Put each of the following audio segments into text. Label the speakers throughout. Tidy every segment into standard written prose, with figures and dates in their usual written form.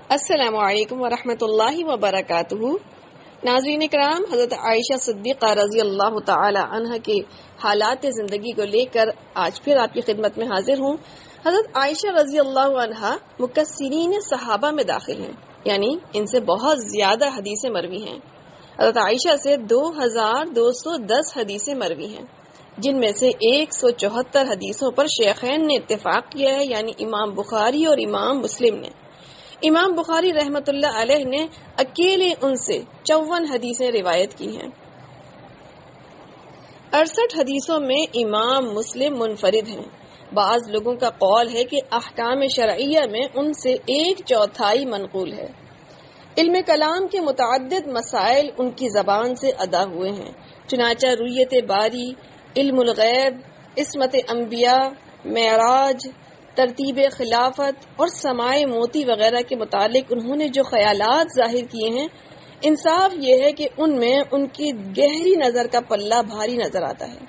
Speaker 1: السلام علیکم ورحمۃ اللہ وبرکاتہ۔ ناظرین کرام، حضرت عائشہ صدیقہ رضی اللہ تعالی عنہ کے حالات زندگی کو لے کر آج پھر آپ کی خدمت میں حاضر ہوں۔ حضرت عائشہ رضی اللہ عنہ مکثرین صحابہ میں داخل ہیں، یعنی ان سے بہت زیادہ حدیثیں مروی ہیں۔ حضرت عائشہ سے 2210 حدیثیں مروی ہیں، جن میں سے 174 حدیثوں پر شیخین نے اتفاق کیا ہے، یعنی امام بخاری اور امام مسلم نے۔ امام بخاری رحمۃ اللہ علیہ نے اکیلے ان سے 54 حدیثیں روایت کی ہیں۔ 68 حدیثوں میں امام مسلم منفرد ہیں۔ بعض لوگوں کا قول ہے کہ احکام شرعیہ میں ان سے 1/4 منقول ہے۔ علم کلام کے متعدد مسائل ان کی زبان سے ادا ہوئے ہیں، چنانچہ رؤیت باری، علم الغیب، عصمت انبیاء، معراج، ترتیب خلافت اور سماع موتی وغیرہ کے متعلق انہوں نے جو خیالات ظاہر کیے ہیں، انصاف یہ ہے کہ ان میں ان کی گہری نظر کا پلہ بھاری نظر آتا ہے۔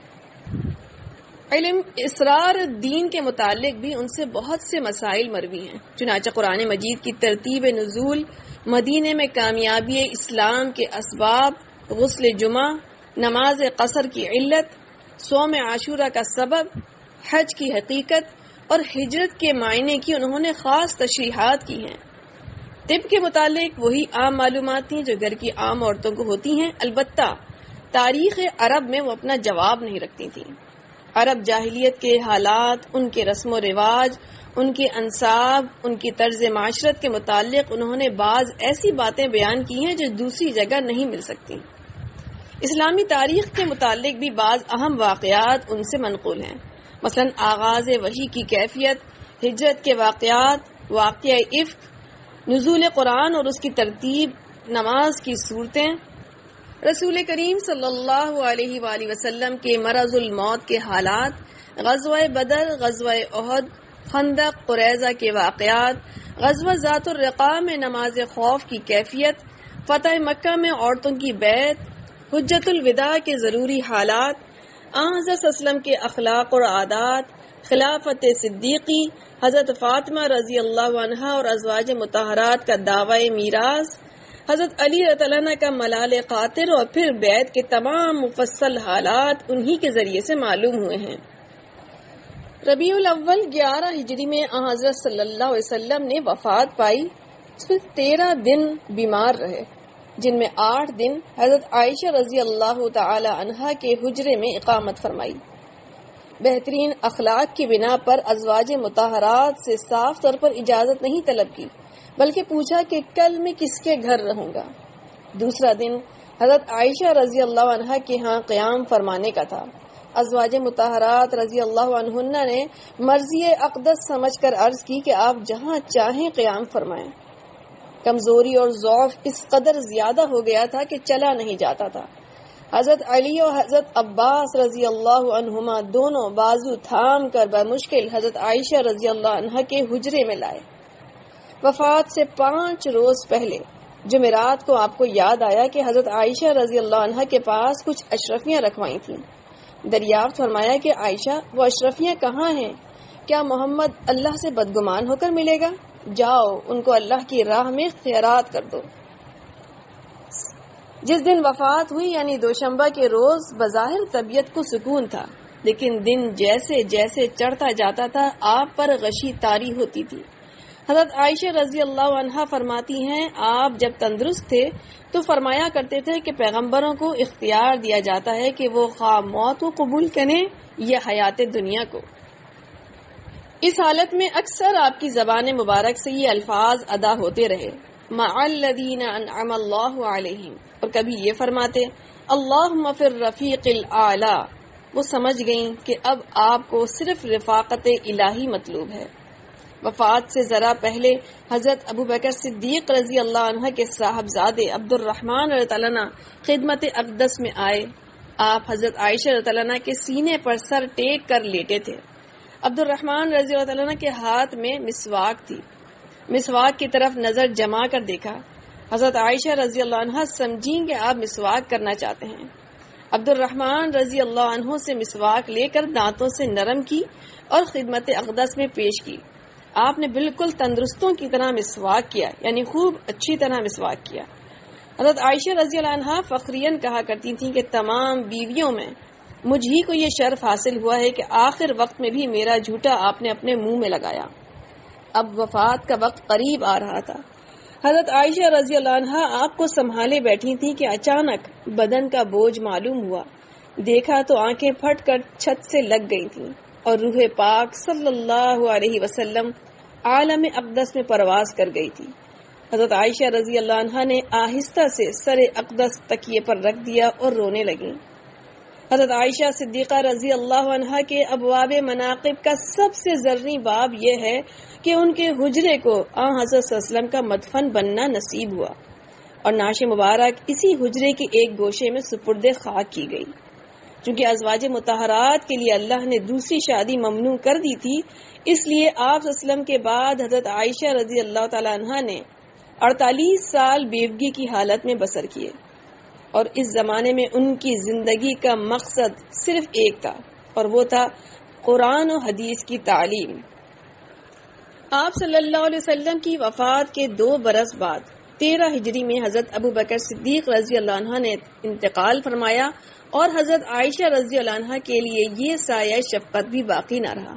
Speaker 1: علم اسرار دین کے متعلق بھی ان سے بہت سے مسائل مروی ہیں، چنانچہ قرآن مجید کی ترتیب نزول، مدینے میں کامیابی اسلام کے اسباب، غسل جمعہ، نماز قصر کی علت، صوم عاشورہ کا سبب، حج کی حقیقت اور ہجرت کے معنی کی انہوں نے خاص تشریحات کی ہیں۔ طب کے متعلق وہی عام معلومات تھیں جو گھر کی عام عورتوں کو ہوتی ہیں، البتہ تاریخ عرب میں وہ اپنا جواب نہیں رکھتی تھیں۔ عرب جاہلیت کے حالات، ان کے رسم و رواج، ان کے انساب، ان کی طرز معاشرت کے متعلق انہوں نے بعض ایسی باتیں بیان کی ہیں جو دوسری جگہ نہیں مل سکتی۔ اسلامی تاریخ کے متعلق بھی بعض اہم واقعات ان سے منقول ہیں، مثلا آغاز وحی کی کیفیت، ہجرت کے واقعات، واقعہ افک، نزول قرآن اور اس کی ترتیب، نماز کی صورتیں، رسول کریم صلی اللہ علیہ وآلہ وسلم کے مرض الموت کے حالات، غزوہ بدر، غزوہ احد، خندق، قریظہ کے واقعات، غزوہ ذات الرقاع میں نماز خوف کی کیفیت، فتح مکہ میں عورتوں کی بیعت، حجت الوداع کے ضروری حالات، حضرت صلی اللہ علیہ وسلم کے اخلاق اور عادات، خلافت صدیقی، حضرت فاطمہ رضی اللہ عنہ اور ازواج مطہرات کا دعوی میراث، حضرت علی رضی اللہ عنہ کا ملال قاطر اور پھر بیعت کے تمام مفصل حالات انہی کے ذریعے سے معلوم ہوئے ہیں۔ ربیع الاول 11 ہجری میں حضرت صلی اللہ علیہ وسلم نے وفات پائی۔ اس میں 13 دن بیمار رہے، جن میں 8 دن حضرت عائشہ رضی اللہ تعالی عنہا کے حجرے میں اقامت فرمائی۔ بہترین اخلاق کی بنا پر ازواج مطہرات سے صاف طور پر اجازت نہیں طلب کی، بلکہ پوچھا کہ کل میں کس کے گھر رہوں گا۔ دوسرا دن حضرت عائشہ رضی اللہ عنہا کے ہاں قیام فرمانے کا تھا۔ ازواج مطہرات رضی اللہ عنہن نے مرضی اقدس سمجھ کر عرض کی کہ آپ جہاں چاہیں قیام فرمائیں۔ کمزوری اور ضعف اس قدر زیادہ ہو گیا تھا کہ چلا نہیں جاتا تھا۔ حضرت علی اور حضرت عباس رضی اللہ عنہما دونوں بازو تھام کر بمشکل حضرت عائشہ رضی اللہ عنہا کے حجرے میں لائے۔ وفات سے 5 روز پہلے جمعرات کو آپ کو یاد آیا کہ حضرت عائشہ رضی اللہ عنہا کے پاس کچھ اشرفیاں رکھوائی تھیں۔ دریافت فرمایا کہ عائشہ، وہ اشرفیاں کہاں ہیں؟ کیا محمد اللہ سے بدگمان ہو کر ملے گا؟ جاؤ ان کو اللہ کی راہ میں خیرات کر دو۔ جس دن وفات ہوئی یعنی دوشنبہ کے روز بظاہر طبیعت کو سکون تھا، لیکن دن جیسے جیسے چڑھتا جاتا تھا آپ پر غشی طاری ہوتی تھی۔ حضرت عائشہ رضی اللہ عنہا فرماتی ہیں، آپ جب تندرست تھے تو فرمایا کرتے تھے کہ پیغمبروں کو اختیار دیا جاتا ہے کہ وہ خواہ موت کو قبول کریں یا حیات دنیا کو۔ اس حالت میں اکثر آپ کی زبان مبارک سے یہ الفاظ ادا ہوتے رہے، مع الذین انعم اللہ علیہم، اور کبھی یہ فرماتے اللہم فی الرفیق الاعلی۔ وہ سمجھ گئیں کہ اب آپ کو صرف رفاقت الہی مطلوب ہے۔ وفات سے ذرا پہلے حضرت ابوبکر صدیق رضی اللہ عنہ کے صاحبزادے عبد الرحمن رضی اللہ عنہ خدمت اقدس میں آئے۔ آپ حضرت عائشہ رضی اللہ عنہ کے سینے پر سر ٹیک کر لیٹے تھے۔ عبد الرحمن رضی اللہ عنہ کے ہاتھ میں مسواک تھی۔ مسواک کی طرف نظر جما کر دیکھا۔ حضرت عائشہ رضی اللہ عنہ سمجھیں کہ آپ مسواک کرنا چاہتے ہیں۔ عبد الرحمن رضی اللہ عنہ سے مسواک لے کر دانتوں سے نرم کی اور خدمت اقدس میں پیش کی۔ آپ نے بالکل تندرستوں کی طرح مسواک کیا، یعنی خوب اچھی طرح مسواک کیا۔ حضرت عائشہ رضی اللہ عنہا فخریاً کہا کرتی تھیں کہ تمام بیویوں میں مجھ ہی کو یہ شرف حاصل ہوا ہے کہ آخر وقت میں بھی میرا جھوٹا آپ نے اپنے منہ میں لگایا۔ اب وفات کا وقت قریب آ رہا تھا۔ حضرت عائشہ رضی اللہ عنہا آپ کو سنبھالے بیٹھی تھیں کہ اچانک بدن کا بوجھ معلوم ہوا۔ دیکھا تو آنکھیں پھٹ کر چھت سے لگ گئی تھیں اور روح پاک صلی اللہ علیہ وسلم عالم اقدس میں پرواز کر گئی تھی۔ حضرت عائشہ رضی اللہ عنہا نے آہستہ سے سر اقدس تکیے پر رکھ دیا اور رونے لگیں۔ حضرت عائشہ صدیقہ رضی اللہ عنہا کے ابواب مناقب کا سب سے زرعی باب یہ ہے کہ ان کے حجرے کو حضرت صلی اللہ علیہ وسلم کا مدفن بننا نصیب ہوا اور نعش مبارک اسی حجرے کے ایک گوشے میں سپرد خاک کی گئی۔ چونکہ ازواج مطہرات کے لیے اللہ نے دوسری شادی ممنوع کر دی تھی، اس لیے آپ صلی اللہ علیہ وسلم کے بعد حضرت عائشہ رضی اللہ تعالی عنہا نے 48 سال بیوگی کی حالت میں بسر کیے، اور اس زمانے میں ان کی زندگی کا مقصد صرف ایک تھا، اور وہ تھا قرآن و حدیث کی تعلیم۔ آپ صلی اللہ علیہ وسلم کی وفات کے 2 برس بعد 13 ہجری میں حضرت ابو بکر صدیق رضی اللہ عنہ نے انتقال فرمایا، اور حضرت عائشہ رضی اللہ عنہ کے لیے یہ سایہ شفقت بھی باقی نہ رہا۔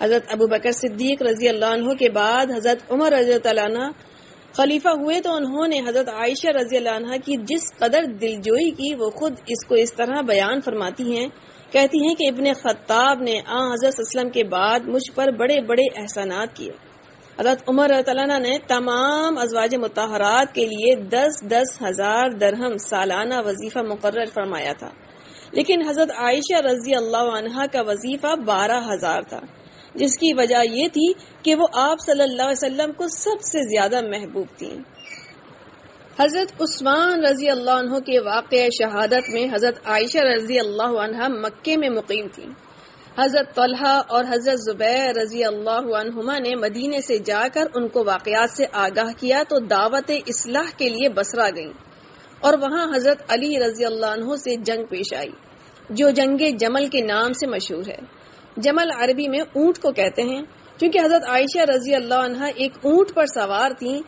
Speaker 1: حضرت ابو بکر صدیق رضی اللہ عنہ کے بعد حضرت عمر رضی اللہ عنہ خلیفہ ہوئے تو انہوں نے حضرت عائشہ رضی اللہ عنہ کی جس قدر دلجوئی کی وہ خود اس کو اس طرح بیان فرماتی ہیں، کہتی ہیں کہ ابن خطاب نے حضرت صلی اللہ علیہ وسلم کے بعد مجھ پر بڑے بڑے احسانات کیے۔ حضرت عمر رضی اللہ عنہ نے تمام ازواج مطہرات کے لیے 10 ہزار درہم سالانہ وظیفہ مقرر فرمایا تھا، لیکن حضرت عائشہ رضی اللہ عنہا کا وظیفہ 12,000 تھا، جس کی وجہ یہ تھی کہ وہ آپ صلی اللہ علیہ وسلم کو سب سے زیادہ محبوب تھیں۔ حضرت عثمان رضی اللہ عنہ کے واقع شہادت میں حضرت عائشہ رضی اللہ عنہا مکے میں مقیم تھیں۔ حضرت طلحہ اور حضرت زبیر رضی اللہ عنہما نے مدینے سے جا کر ان کو واقعات سے آگاہ کیا تو دعوت اصلاح کے لیے بصرہ گئیں، اور وہاں حضرت علی رضی اللہ عنہ سے جنگ پیش آئی، جو جنگ جمل کے نام سے مشہور ہے۔ جمل عربی میں اونٹ کو کہتے ہیں، کیونکہ حضرت عائشہ رضی اللہ عنہا ایک اونٹ پر سوار تھیں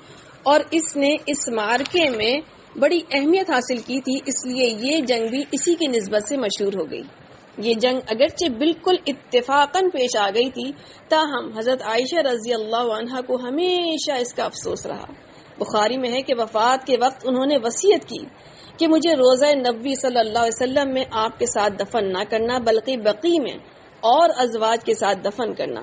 Speaker 1: اور اس نے اس معرکے میں بڑی اہمیت حاصل کی تھی، اس لیے یہ جنگ بھی اسی کی نسبت سے مشہور ہو گئی۔ یہ جنگ اگرچہ بالکل اتفاقاً پیش آ گئی تھی، تاہم حضرت عائشہ رضی اللہ عنہا کو ہمیشہ اس کا افسوس رہا۔ بخاری میں ہے کہ وفات کے وقت انہوں نے وصیت کی کہ مجھے روضہ نبوی صلی اللہ علیہ وسلم میں آپ کے ساتھ دفن نہ کرنا، بلکہ بقیع میں اور ازواج کے ساتھ دفن کرنا،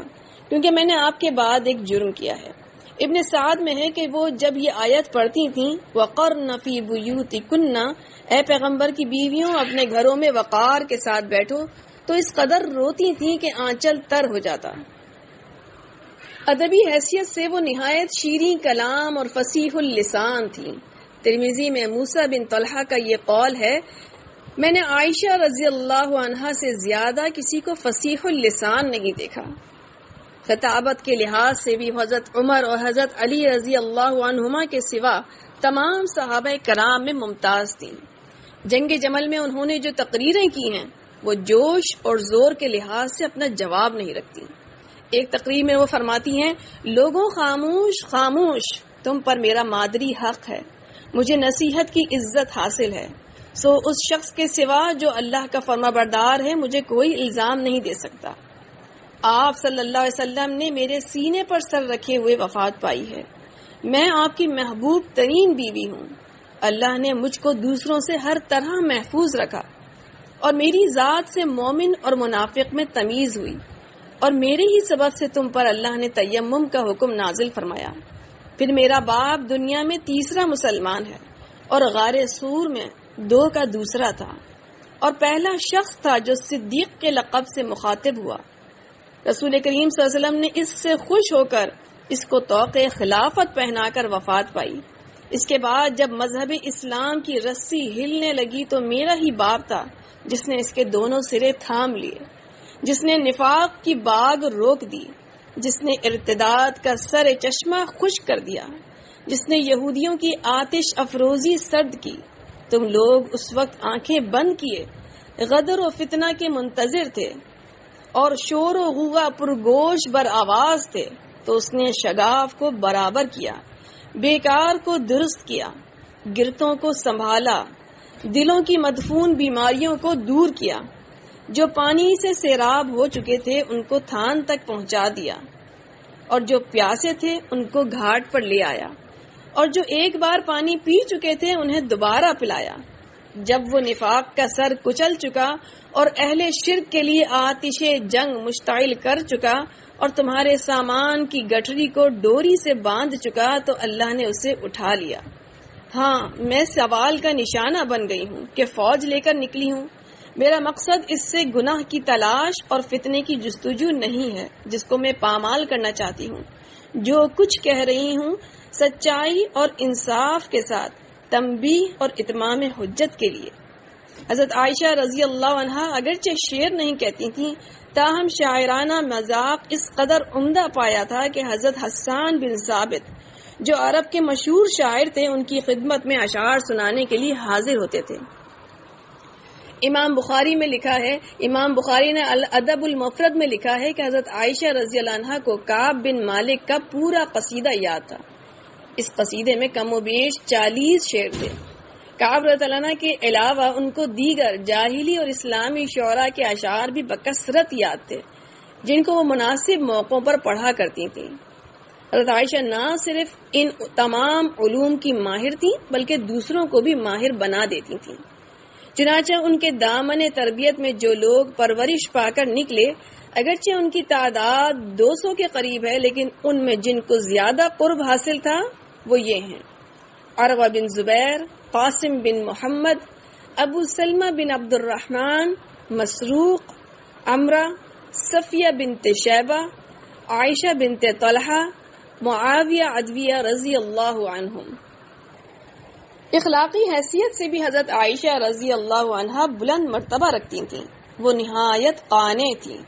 Speaker 1: کیونکہ میں نے آپ کے بعد ایک جرم کیا ہے۔ ابن سعد میں ہے کہ وہ جب یہ آیت پڑھتی تھیں وَقَرْنَ فِي بُيُوتِكُنَّ، اے پیغمبر کی بیویوں اپنے گھروں میں وقار کے ساتھ بیٹھو، تو اس قدر روتی تھیں کہ آنچل تر ہو جاتا۔ ادبی حیثیت سے وہ نہایت شیریں کلام اور فصیح اللسان تھیں۔ ترمذی میں موسیٰ بن طلحہ کا یہ قول ہے، میں نے عائشہ رضی اللہ عنہا سے زیادہ کسی کو فصیح اللسان نہیں دیکھا۔ خطابت کے لحاظ سے بھی حضرت عمر اور حضرت علی رضی اللہ عنہما کے سوا تمام صحابہ کرام میں ممتاز تھیں۔ جنگ جمل میں انہوں نے جو تقریریں کی ہیں وہ جوش اور زور کے لحاظ سے اپنا جواب نہیں رکھتی۔ ایک تقریر میں وہ فرماتی ہیں، لوگوں خاموش خاموش، تم پر میرا مادری حق ہے، مجھے نصیحت کی عزت حاصل ہے، سو اس شخص کے سوا جو اللہ کا فرما بردار ہے مجھے کوئی الزام نہیں دے سکتا۔ آپ صلی اللہ علیہ وسلم نے میرے سینے پر سر رکھے ہوئے وفات پائی ہے، میں آپ کی محبوب ترین بیوی ہوں، اللہ نے مجھ کو دوسروں سے ہر طرح محفوظ رکھا، اور میری ذات سے مومن اور منافق میں تمیز ہوئی، اور میرے ہی سبب سے تم پر اللہ نے تیمم کا حکم نازل فرمایا۔ پھر میرا باپ دنیا میں تیسرا مسلمان ہے، اور غار سور میں 2 کا دوسرا تھا، اور پہلا شخص تھا جو صدیق کے لقب سے مخاطب ہوا۔ رسول کریم صلی اللہ علیہ وسلم نے اس سے خوش ہو کر اس کو طوق خلافت پہنا کر وفات پائی۔ اس کے بعد جب مذہب اسلام کی رسی ہلنے لگی تو میرا ہی باپ تھا جس نے اس کے دونوں سرے تھام لیے، جس نے نفاق کی باغ روک دی، جس نے ارتداد کا سر چشمہ خشک کر دیا، جس نے یہودیوں کی آتش افروزی سرد کی۔ تم لوگ اس وقت آنکھیں بند کیے غدر و فتنہ کے منتظر تھے، اور شور و غوغا پرگوش بر آواز تھے، تو اس نے شگاف کو برابر کیا، بیکار کو درست کیا، گرتوں کو سنبھالا، دلوں کی مدفون بیماریوں کو دور کیا، جو پانی سے سیراب ہو چکے تھے ان کو تھان تک پہنچا دیا، اور جو پیاسے تھے ان کو گھاٹ پر لے آیا، اور جو ایک بار پانی پی چکے تھے انہیں دوبارہ پلایا۔ جب وہ نفاق کا سر کچل چکا اور اہل شرک کے لیے آتش جنگ مشتعل کر چکا اور تمہارے سامان کی گٹھری کو ڈوری سے باندھ چکا تو اللہ نے اسے اٹھا لیا۔ ہاں، میں سوال کا نشانہ بن گئی ہوں کہ فوج لے کر نکلی ہوں۔ میرا مقصد اس سے گناہ کی تلاش اور فتنے کی جستجو نہیں ہے جس کو میں پامال کرنا چاہتی ہوں۔ جو کچھ کہہ رہی ہوں سچائی اور انصاف کے ساتھ تنبیہ اور اتمام حجت کے لیے۔ حضرت عائشہ رضی اللہ عنہا اگرچہ شعر نہیں کہتی تھیں، تاہم شاعرانہ مذاق اس قدر عمدہ پایا تھا کہ حضرت حسان بن ثابت جو عرب کے مشہور شاعر تھے ان کی خدمت میں اشعار سنانے کے لیے حاضر ہوتے تھے۔ امام بخاری میں لکھا ہے، امام بخاری نے الادب المفرد میں لکھا ہے کہ حضرت عائشہ رضی اللہ عنہا کو کعب بن مالک کا پورا قصیدہ یاد تھا۔ اس قصیدے میں کم و بیش 40 شعر تھے۔ کعب رضی اللہ عنہ کے علاوہ ان کو دیگر جاہلی اور اسلامی شعراء کے اشعار بھی بکثرت یاد تھے جن کو وہ مناسب موقعوں پر پڑھا کرتی تھیں۔ حضرت عائشہ نہ صرف ان تمام علوم کی ماہر تھیں بلکہ دوسروں کو بھی ماہر بنا دیتی تھیں۔ چنانچہ ان کے دامن تربیت میں جو لوگ پرورش پا کر نکلے، اگرچہ ان کی تعداد 200 کے قریب ہے، لیکن ان میں جن کو زیادہ قرب حاصل تھا وہ یہ ہیں: عروہ بن زبیر، قاسم بن محمد، ابو سلمہ بن عبد الرحمن، مسروق، عمرہ، صفیہ بنت شیبہ، عائشہ بنت طلحہ، معاویہ عدویہ رضی اللہ عنہم۔ اخلاقی حیثیت سے بھی حضرت عائشہ رضی اللہ عنہا بلند مرتبہ رکھتی تھیں۔ وہ نہایت قانع تھیں،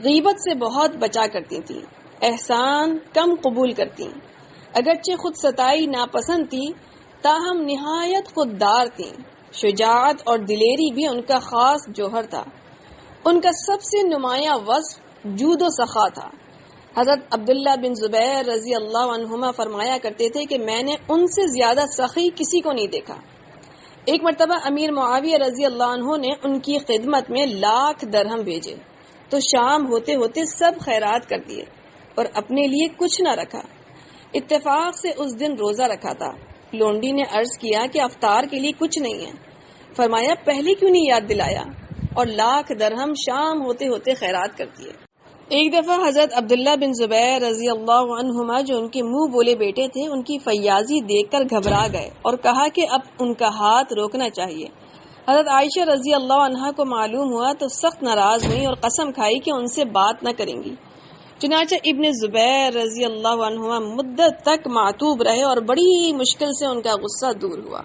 Speaker 1: غیبت سے بہت بچا کرتی تھیں، احسان کم قبول کرتی، اگرچہ خود ستائی ناپسند تھی تاہم نہایت خوددار تھیں۔ شجاعت اور دلیری بھی ان کا خاص جوہر تھا۔ ان کا سب سے نمایاں وصف جود و سخا تھا۔ حضرت عبداللہ بن زبیر رضی اللہ عنہما فرمایا کرتے تھے کہ میں نے ان سے زیادہ سخی کسی کو نہیں دیکھا۔ ایک مرتبہ امیر معاویہ رضی اللہ عنہ نے ان کی خدمت میں 1,00,000 درہم بھیجے تو شام ہوتے ہوتے سب خیرات کر دیے اور اپنے لیے کچھ نہ رکھا۔ اتفاق سے اس دن روزہ رکھا تھا۔ لونڈی نے عرض کیا کہ افطار کے لیے کچھ نہیں ہے۔ فرمایا پہلے کیوں نہیں یاد دلایا، اور 1,00,000 درہم شام ہوتے ہوتے خیرات کر دیے۔ ایک دفعہ حضرت عبداللہ بن زبیر رضی اللہ عنہما جو ان کے منہ بولے بیٹے تھے ان کی فیاضی دیکھ کر گھبرا گئے اور کہا کہ اب ان کا ہاتھ روکنا چاہیے۔ حضرت عائشہ رضی اللہ عنہا کو معلوم ہوا تو سخت ناراض ہوئی اور قسم کھائی کہ ان سے بات نہ کریں گی۔ چنانچہ ابن زبیر رضی اللہ عنہما مدت تک معتوب رہے اور بڑی مشکل سے ان کا غصہ دور ہوا۔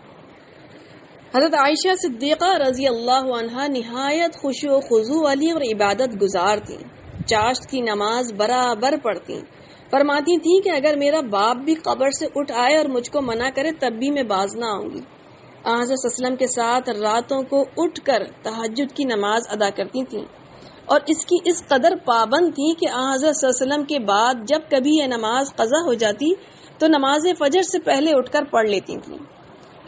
Speaker 1: حضرت عائشہ صدیقہ رضی اللہ عنہا نہایت خشوع و خضوع والی اور عبادت گزار تھیں۔ چاشت کی نماز برابر پڑھتی، فرماتی تھیں کہ اگر میرا باپ بھی قبر سے اٹھ آئے اور مجھ کو منع کرے تب بھی میں باز نہ آؤں گی۔ آن حضرت صلی اللہ علیہ وسلم کے ساتھ راتوں کو اٹھ کر تہجد کی نماز ادا کرتی تھیں اور اس کی اس قدر پابند تھیں کہ آن حضرت صلی اللہ علیہ وسلم کے بعد جب کبھی یہ نماز قضا ہو جاتی تو نماز فجر سے پہلے اٹھ کر پڑھ لیتی تھیں۔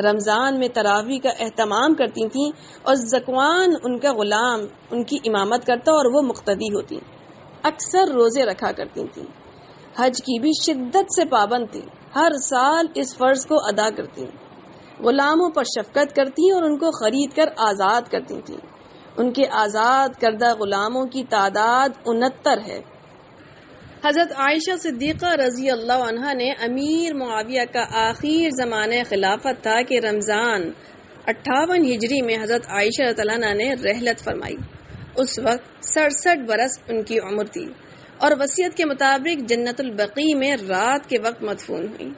Speaker 1: رمضان میں تراویح کا اہتمام کرتی تھیں اور زکوان ان کا غلام ان کی امامت کرتا اور وہ مقتدی ہوتی۔ اکثر روزے رکھا کرتی تھیں۔ حج کی بھی شدت سے پابند تھی، ہر سال اس فرض کو ادا کرتی، غلاموں پر شفقت کرتی اور ان کو خرید کر آزاد کرتی تھیں۔ ان کے آزاد کردہ غلاموں کی تعداد 69 ہے۔ حضرت عائشہ صدیقہ رضی اللہ عنہا نے امیر معاویہ کا آخر زمانہ خلافت تھا کہ رمضان 58 ہجری میں حضرت عائشہ رضی اللہ عنہا نے رحلت فرمائی۔ اس وقت 67 برس ان کی عمر تھی اور وصیت کے مطابق جنت البقیع میں رات کے وقت مدفون ہوئی۔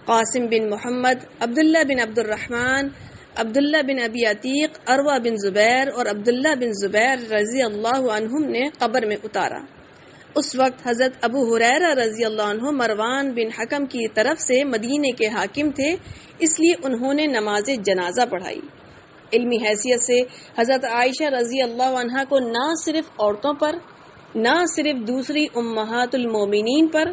Speaker 1: قاسم بن محمد، عبداللہ بن عبد الرحمن، عبداللہ بن ابی عتیق، عروہ بن زبیر اور عبداللہ بن زبیر رضی اللہ عنہم نے قبر میں اتارا۔ اس وقت حضرت ابو ہریرہ رضی اللہ عنہ مروان بن حکم کی طرف سے مدینے کے حاکم تھے، اس لیے انہوں نے نماز جنازہ پڑھائی۔ علمی حیثیت سے حضرت عائشہ رضی اللہ عنہا کو نہ صرف عورتوں پر نہ صرف دوسری امہات المومنین پر،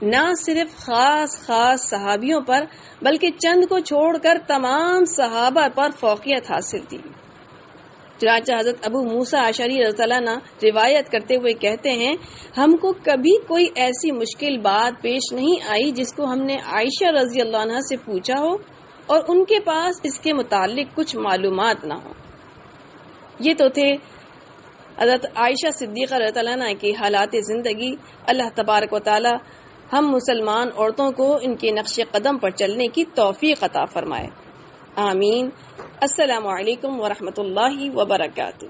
Speaker 1: نہ صرف خاص صحابیوں پر، بلکہ چند کو چھوڑ کر تمام صحابہ پر فوقیت حاصل تھی۔ چنانچہ حضرت ابو موسیٰ اشعری رضی اللہ عنہ روایت کرتے ہوئے کہتے ہیں، ہم کو کبھی کوئی ایسی مشکل بات پیش نہیں آئی جس کو ہم نے عائشہ رضی اللہ عنہ سے پوچھا ہو اور ان کے پاس اس کے متعلق کچھ معلومات نہ ہو۔ یہ تو تھے حضرت عائشہ صدیقہ رضی اللہ عنہ کی حالات زندگی۔ اللہ تبارک و تعالی ہم مسلمان عورتوں کو ان کے نقش قدم پر چلنے کی توفیق عطا فرمائے، آمین۔ السلام علیکم ورحمۃ اللہ وبرکاتہ۔